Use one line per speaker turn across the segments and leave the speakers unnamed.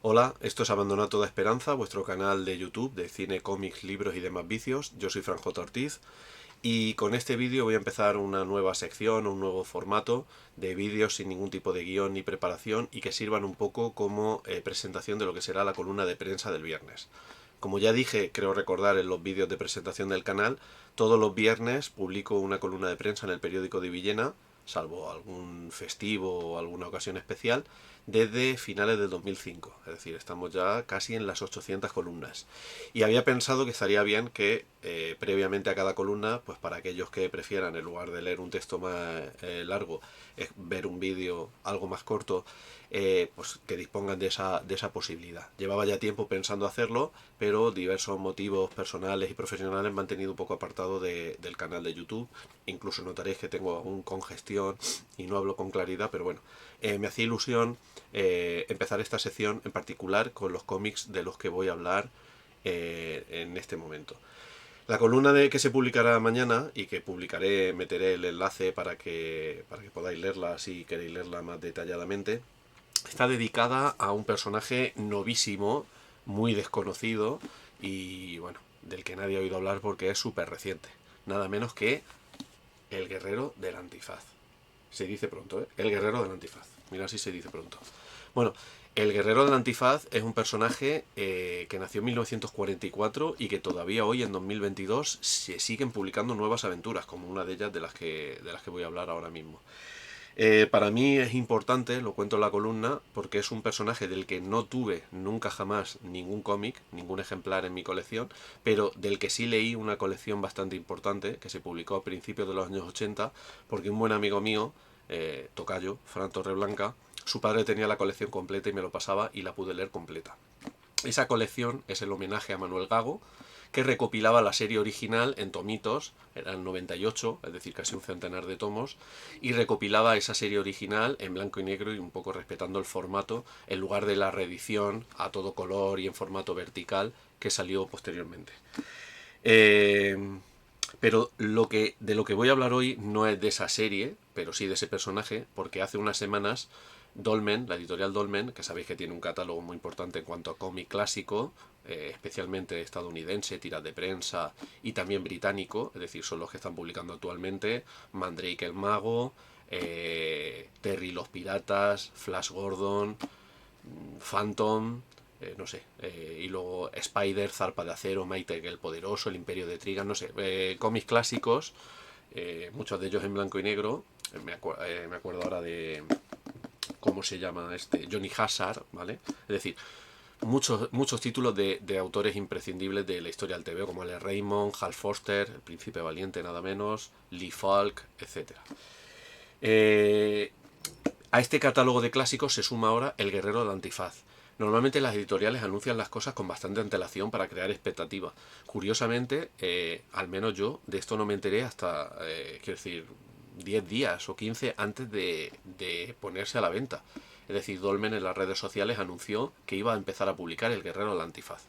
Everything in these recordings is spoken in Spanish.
Hola, esto es Abandona toda esperanza, vuestro canal de YouTube de cine, cómics, libros y demás vicios. Yo soy Fran J. Ortiz y con este vídeo voy a empezar una nueva sección, un nuevo formato de vídeos sin ningún tipo de guión ni preparación y que sirvan un poco como presentación de lo que será la columna de prensa del viernes. Como ya dije, creo recordar en los vídeos de presentación del canal, todos los viernes publico una columna de prensa en el periódico de Villena, salvo algún festivo o alguna ocasión especial, desde finales del 2005. Es decir, estamos ya casi en las 800 columnas. Y había pensado que estaría bien que previamente a cada columna, pues para aquellos que prefieran, en lugar de leer un texto más largo, ver un vídeo algo más corto, pues que dispongan de esa posibilidad. Llevaba ya tiempo pensando hacerlo, pero diversos motivos personales y profesionales me han tenido un poco apartado del canal de YouTube. Incluso notaréis que tengo aún congestión y no hablo con claridad, pero bueno, me hacía ilusión empezar esta sección en particular con los cómics de los que voy a hablar en este momento. La columna que se publicará mañana y que publicaré, meteré el enlace para que podáis leerla si queréis leerla más detalladamente, está dedicada a un personaje novísimo, muy desconocido y bueno, del que nadie ha oído hablar porque es súper reciente. Nada menos que el guerrero del antifaz. Se dice pronto, ¿eh? El guerrero del antifaz. Mira si se dice pronto. Bueno, el guerrero del antifaz es un personaje que nació en 1944 y que todavía hoy, en 2022, se siguen publicando nuevas aventuras, como una de ellas de las que voy a hablar ahora mismo. Para mí es importante, lo cuento en la columna, porque es un personaje del que no tuve nunca jamás ningún cómic, ningún ejemplar en mi colección, pero del que sí leí una colección bastante importante que se publicó a principios de los años 80, porque un buen amigo mío, tocayo, Fran Torreblanca, su padre tenía la colección completa y me lo pasaba y la pude leer completa. Esa colección es el homenaje a Manuel Gago, que recopilaba la serie original en tomitos, eran 98, es decir, casi un centenar de tomos, y recopilaba esa serie original en blanco y negro y un poco respetando el formato, en lugar de la reedición a todo color y en formato vertical que salió posteriormente. Eh, pero de lo que voy a hablar hoy no es de esa serie, pero sí de ese personaje, porque hace unas semanas Dolmen, la editorial Dolmen, que sabéis que tiene un catálogo muy importante en cuanto a cómic clásico, especialmente estadounidense, tiras de prensa y también británico, es decir, son los que están publicando actualmente, Mandrake el Mago, Terry los Piratas, Flash Gordon, Phantom, no sé, y luego Spider, Zarpa de Acero, Maytag el Poderoso, El Imperio de Trigan, no sé, cómics clásicos, muchos de ellos en blanco y negro. Me acuerdo ahora de cómo se llama este, Johnny Hazard, ¿vale? Es decir, muchos títulos de autores imprescindibles de la historia del TVO, como L. Raymond, Hal Foster, El Príncipe Valiente, nada menos, Lee Falk, etc. A este catálogo de clásicos se suma ahora El Guerrero del Antifaz. Normalmente las editoriales anuncian las cosas con bastante antelación para crear expectativa. Curiosamente, al menos yo, de esto no me enteré hasta, quiero decir, 10 días o 15 antes de ponerse a la venta. Es decir, Dolmen en las redes sociales anunció que iba a empezar a publicar El Guerrero del Antifaz.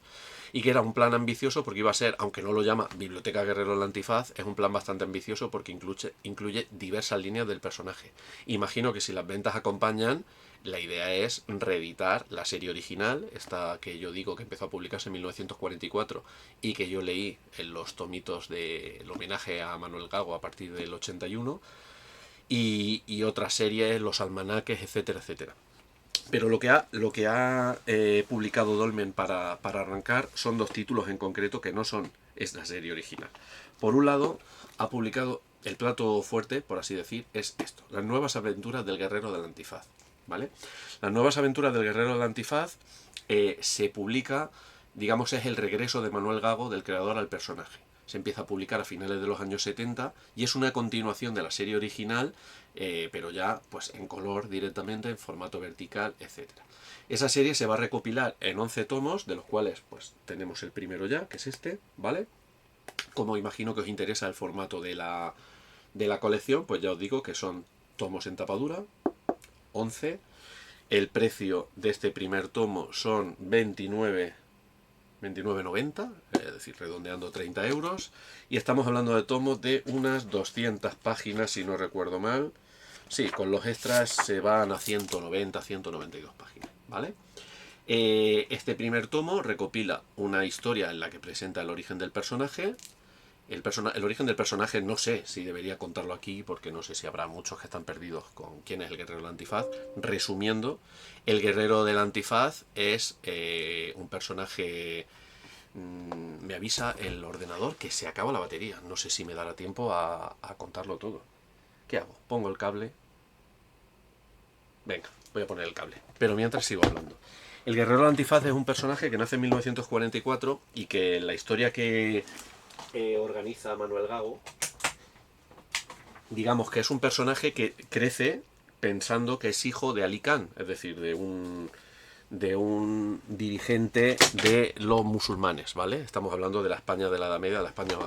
Y que era un plan ambicioso porque iba a ser, aunque no lo llama Biblioteca Guerrero del Antifaz, es un plan bastante ambicioso porque incluye diversas líneas del personaje. Imagino que si las ventas acompañan, la idea es reeditar la serie original, esta que yo digo que empezó a publicarse en 1944 y que yo leí en los tomitos del homenaje a Manuel Gago a partir del 81, y otras series, los almanaques, etcétera, etcétera. Pero lo que ha publicado Dolmen para arrancar son dos títulos en concreto que no son esta serie original. Por un lado, ha publicado el plato fuerte, por así decir, es esto: Las nuevas aventuras del guerrero del antifaz. ¿Vale? Las nuevas aventuras del guerrero del antifaz se publica, digamos, es el regreso de Manuel Gago, del creador, al personaje. Se empieza a publicar a finales de los años 70 y es una continuación de la serie original, pero ya pues en color directamente, en formato vertical, etc. Esa serie se va a recopilar en 11 tomos, de los cuales pues tenemos el primero ya, que es este, ¿vale? Como imagino que os interesa el formato de la colección, pues ya os digo que son tomos en tapadura, 11. El precio de este primer tomo son 29,90, es decir, redondeando 30 euros. Y estamos hablando de tomos de unas 200 páginas, si no recuerdo mal. Sí, con los extras se van a 190, 192 páginas, ¿vale? Este primer tomo recopila una historia en la que presenta el origen del personaje. El origen del personaje no sé si debería contarlo aquí, porque no sé si habrá muchos que están perdidos con quién es el guerrero del antifaz. Resumiendo, el guerrero del antifaz es un personaje... Me avisa el ordenador que se acaba la batería. No sé si me dará tiempo a contarlo todo. ¿Qué hago? Pongo el cable. Venga, voy a poner el cable. Pero mientras sigo hablando. El guerrero del antifaz es un personaje que nace en 1944 y que la historia que organiza Manuel Gago, digamos que es un personaje que crece pensando que es hijo de Ali Khan, es decir, de un dirigente de los musulmanes, ¿vale? Estamos hablando de la España de la Edad Media, de la España,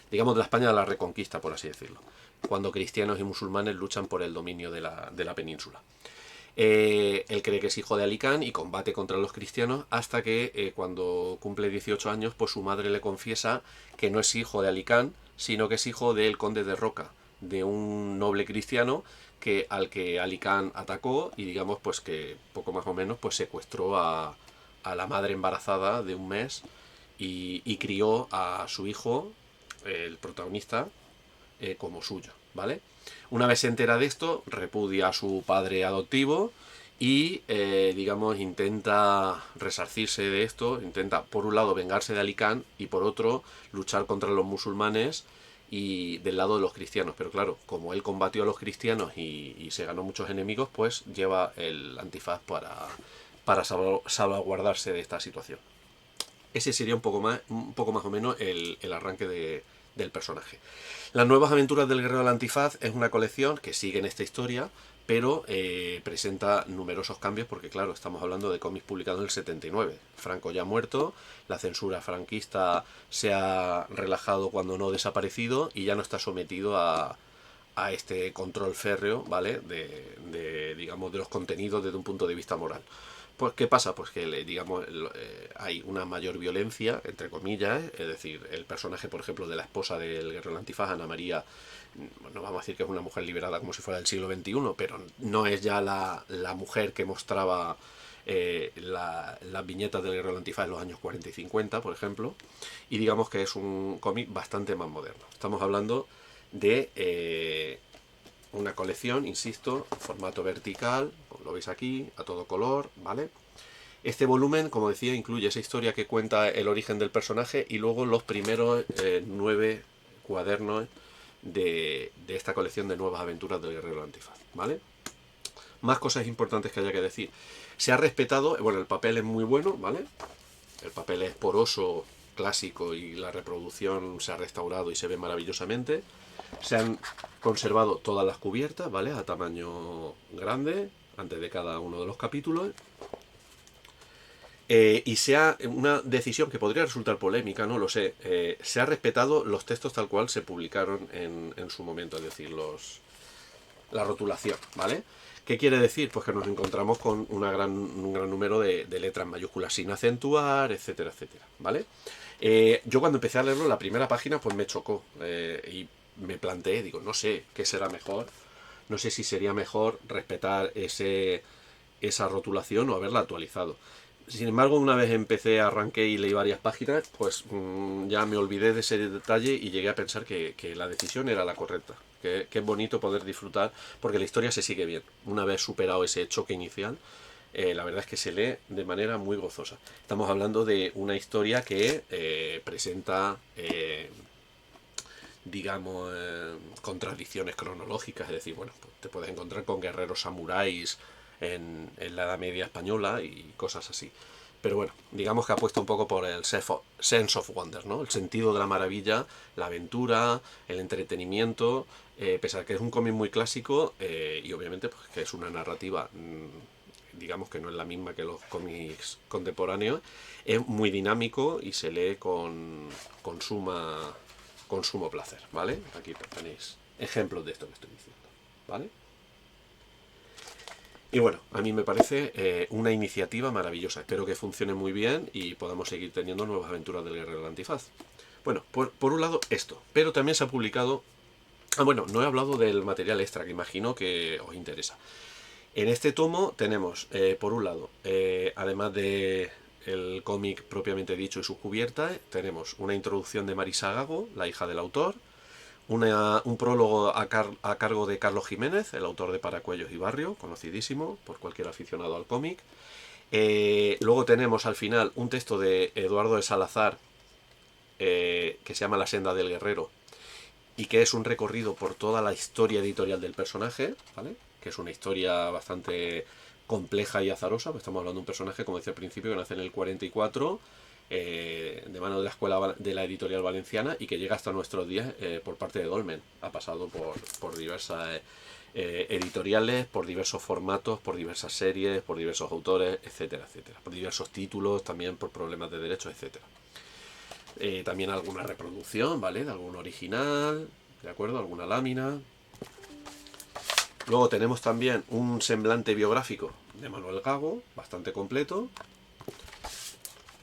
digamos, de la España de la Reconquista, por así decirlo, cuando cristianos y musulmanes luchan por el dominio de la península. Él cree que es hijo de Ali Khan y combate contra los cristianos hasta que cuando cumple 18 años, pues su madre le confiesa que no es hijo de Ali Khan, sino que es hijo del conde de Roca, de un noble cristiano al que Ali Khan atacó y digamos pues que poco más o menos pues secuestró a la madre embarazada de un mes y crió a su hijo, el protagonista, como suyo, ¿vale? Una vez se entera de esto, repudia a su padre adoptivo y, digamos, intenta resarcirse de esto, intenta, por un lado, vengarse de Ali Khan y, por otro, luchar contra los musulmanes y del lado de los cristianos. Pero claro, como él combatió a los cristianos y se ganó muchos enemigos, pues lleva el antifaz para salvaguardarse de esta situación. Ese sería un poco más o menos el arranque del personaje. Las nuevas aventuras del guerrero del antifaz es una colección que sigue en esta historia, pero presenta numerosos cambios porque, claro, estamos hablando de cómics publicados en el 79. Franco ya ha muerto, la censura franquista se ha relajado cuando no desaparecido y ya no está sometido a este control férreo, ¿vale? Digamos, de los contenidos desde un punto de vista moral. Pues, ¿qué pasa? Pues que, digamos, hay una mayor violencia, entre comillas, es decir, el personaje, por ejemplo, de la esposa del guerrero del antifaz, Ana María, no vamos a decir que es una mujer liberada como si fuera del siglo XXI, pero no es ya la mujer que mostraba las viñetas del guerrero del antifaz en los años 40 y 50, por ejemplo, y digamos que es un cómic bastante más moderno. Estamos hablando de una colección, insisto, formato vertical, lo veis aquí, a todo color, ¿vale? Este volumen, como decía, incluye esa historia que cuenta el origen del personaje y luego los primeros 9 cuadernos de esta colección de nuevas aventuras del guerrero antifaz, ¿vale? Más cosas importantes que haya que decir. Se ha respetado, bueno, el papel es muy bueno, ¿vale? El papel es poroso, clásico y la reproducción se ha restaurado y se ve maravillosamente. Se han conservado todas las cubiertas, ¿vale? A tamaño grande, antes de cada uno de los capítulos. Y una decisión que podría resultar polémica, no lo sé, se ha respetado los textos tal cual se publicaron en su momento, es decir, la rotulación, ¿vale? ¿Qué quiere decir? Pues que nos encontramos con un gran número de letras mayúsculas sin acentuar, etcétera, etcétera, ¿vale? Yo cuando empecé a leerlo, la primera página pues me chocó y me planteé, digo, no sé qué será mejor, no sé si sería mejor respetar esa rotulación o haberla actualizado. Sin embargo, una vez arranqué y leí varias páginas, pues ya me olvidé de ese detalle y llegué a pensar que la decisión era la correcta. Que es bonito poder disfrutar, porque la historia se sigue bien. Una vez superado ese choque inicial, la verdad es que se lee de manera muy gozosa. Estamos hablando de una historia que presenta, digamos, contradicciones cronológicas, es decir, bueno, pues te puedes encontrar con guerreros samuráis en la Edad Media española y cosas así. Pero bueno, digamos que apuesta un poco por el sense of wonder, ¿no? El sentido de la maravilla, la aventura, el entretenimiento, pese a que es un cómic muy clásico y obviamente pues, que es una narrativa, digamos que no es la misma que los cómics contemporáneos, es muy dinámico y se lee con sumo placer, ¿vale? Aquí tenéis ejemplos de esto que estoy diciendo, ¿vale? Y bueno, a mí me parece una iniciativa maravillosa. Espero que funcione muy bien y podamos seguir teniendo nuevas aventuras del guerrero del antifaz. Bueno, por un lado esto, pero también se ha publicado... Ah, bueno, no he hablado del material extra, que imagino que os interesa. En este tomo tenemos, por un lado, además de el cómic propiamente dicho y sus cubiertas, tenemos una introducción de Marisa Gago, la hija del autor, un prólogo a cargo de Carlos Jiménez, el autor de Paracuellos y Barrio, conocidísimo por cualquier aficionado al cómic. Luego tenemos al final un texto de Eduardo de Salazar, que se llama La senda del guerrero, y que es un recorrido por toda la historia editorial del personaje, ¿vale? Que es una historia bastante compleja y azarosa, pues estamos hablando de un personaje, como decía al principio, que nace en el 44, de mano de la escuela de la editorial valenciana, y que llega hasta nuestros días por parte de Dolmen. Ha pasado por diversas editoriales, por diversos formatos, por diversas series, por diversos autores, etcétera, etcétera, por diversos títulos, también por problemas de derechos, etcétera. También alguna reproducción, ¿vale? De algún original, ¿de acuerdo? Alguna lámina. Luego tenemos también un semblante biográfico de Manuel Gago, bastante completo.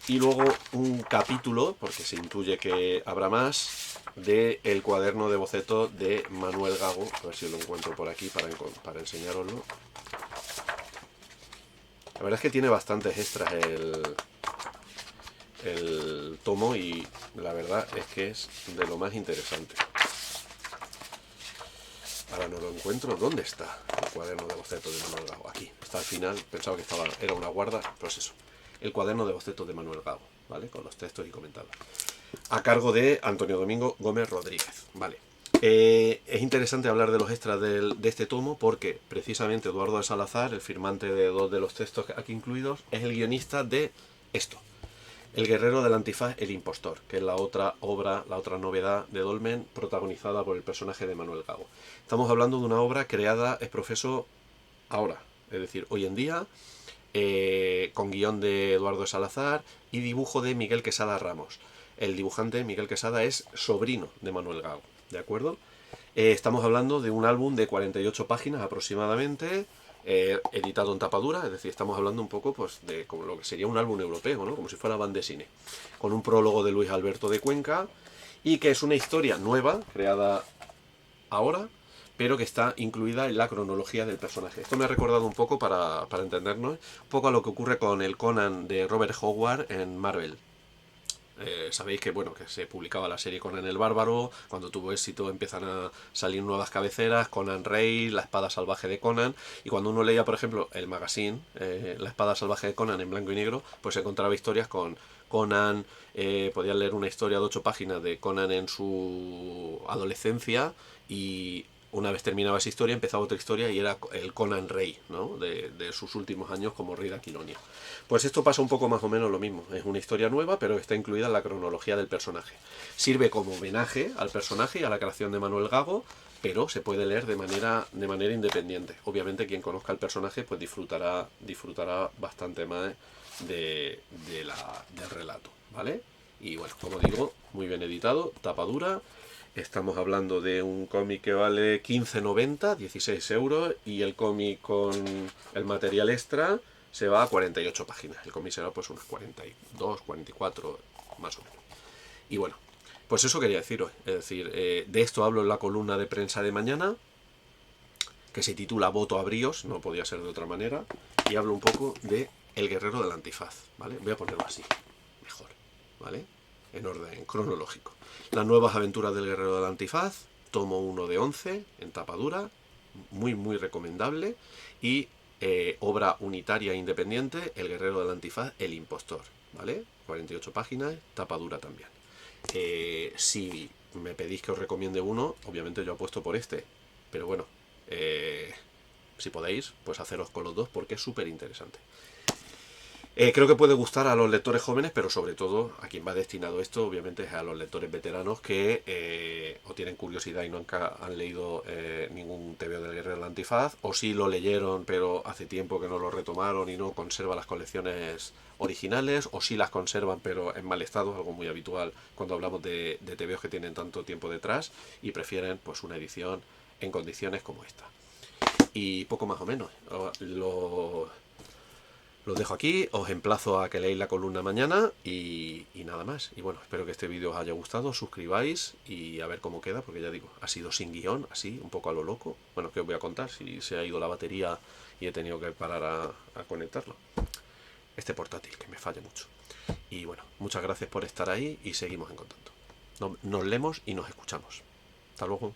Y luego un capítulo, porque se intuye que habrá más, de el cuaderno de boceto de Manuel Gago. A ver si lo encuentro por aquí para enseñároslo. La verdad es que tiene bastantes extras el tomo, y la verdad es que es de lo más interesante. Ahora no lo encuentro. ¿Dónde está el cuaderno de bocetos de Manuel Gago? Aquí, está al final. Pensaba que era una guarda, pues eso. El cuaderno de bocetos de Manuel Gago, ¿vale? Con los textos y comentados. A cargo de Antonio Domingo Gómez Rodríguez, ¿vale? Es interesante hablar de los extras de este tomo porque precisamente Eduardo de Salazar, el firmante de dos de los textos aquí incluidos, es el guionista de esto. El guerrero del antifaz, el impostor, que es la otra obra, la otra novedad de Dolmen, protagonizada por el personaje de Manuel Gago. Estamos hablando de una obra creada ex profeso ahora, es decir, hoy en día, con guión de Eduardo de Salazar y dibujo de Miguel Quesada Ramos. El dibujante, Miguel Quesada, es sobrino de Manuel Gago, ¿de acuerdo? Estamos hablando de un álbum de 48 páginas aproximadamente, editado en tapadura, es decir, estamos hablando un poco pues de como lo que sería un álbum europeo, ¿no? Como si fuera band de cine, con un prólogo de Luis Alberto de Cuenca, y que es una historia nueva, creada ahora, pero que está incluida en la cronología del personaje. Esto me ha recordado un poco, para entendernos, un poco a lo que ocurre con el Conan de Robert Howard en Marvel. Sabéis que bueno, que se publicaba la serie Conan el Bárbaro, cuando tuvo éxito empiezan a salir nuevas cabeceras, Conan Rey, La espada salvaje de Conan, y cuando uno leía, por ejemplo, el magazine, La espada salvaje de Conan en blanco y negro, pues se encontraba historias con Conan, podían leer una historia de 8 páginas de Conan en su adolescencia, y una vez terminaba esa historia empezaba otra historia y era el Conan Rey, ¿no? de sus últimos años como rey de Aquilonia. Pues esto pasa un poco más o menos lo mismo. Es una historia nueva, pero está incluida en la cronología del personaje. Sirve como homenaje al personaje y a la creación de Manuel Gago, pero se puede leer de manera independiente. Obviamente quien conozca el personaje pues disfrutará bastante más del relato, ¿vale? Y bueno, como digo, muy bien editado, tapa dura. Estamos hablando de un cómic que vale 15,90, 16 euros, y el cómic con el material extra se va a 48 páginas. El cómic será pues unas 42, 44, más o menos. Y bueno, pues eso quería deciros. Es decir, de esto hablo en la columna de prensa de mañana, que se titula Voto a Bríos, no podía ser de otra manera, y hablo un poco de El guerrero del antifaz, ¿vale? Voy a ponerlo así, mejor, ¿vale? En orden cronológico. Las nuevas aventuras del guerrero del antifaz, tomo 1 de 11, en tapa dura, muy recomendable, y obra unitaria e independiente, El guerrero del antifaz, el impostor, ¿vale? 48 páginas, tapa dura también. Si me pedís que os recomiende uno, obviamente yo apuesto por este, pero bueno, si podéis, pues haceros con los dos porque es súper interesante. Creo que puede gustar a los lectores jóvenes, pero sobre todo a quien va destinado esto, obviamente, es a los lectores veteranos que o tienen curiosidad y nunca han leído ningún TVO del Guerrero del Antifaz, o sí lo leyeron pero hace tiempo que no lo retomaron y no conservan las colecciones originales, o sí las conservan pero en mal estado, algo muy habitual cuando hablamos de TVOs que tienen tanto tiempo detrás, y prefieren pues una edición en condiciones como esta. Y poco más o menos. Lo dejo aquí, os emplazo a que leáis la columna mañana y nada más. Y bueno, espero que este vídeo os haya gustado, suscribáis y a ver cómo queda, porque ya digo, ha sido sin guión, así, un poco a lo loco. Bueno, ¿qué os voy a contar? Si se ha ido la batería y he tenido que parar a conectarlo. Este portátil, que me falla mucho. Y bueno, muchas gracias por estar ahí y seguimos en contacto. Nos leemos y nos escuchamos. Hasta luego.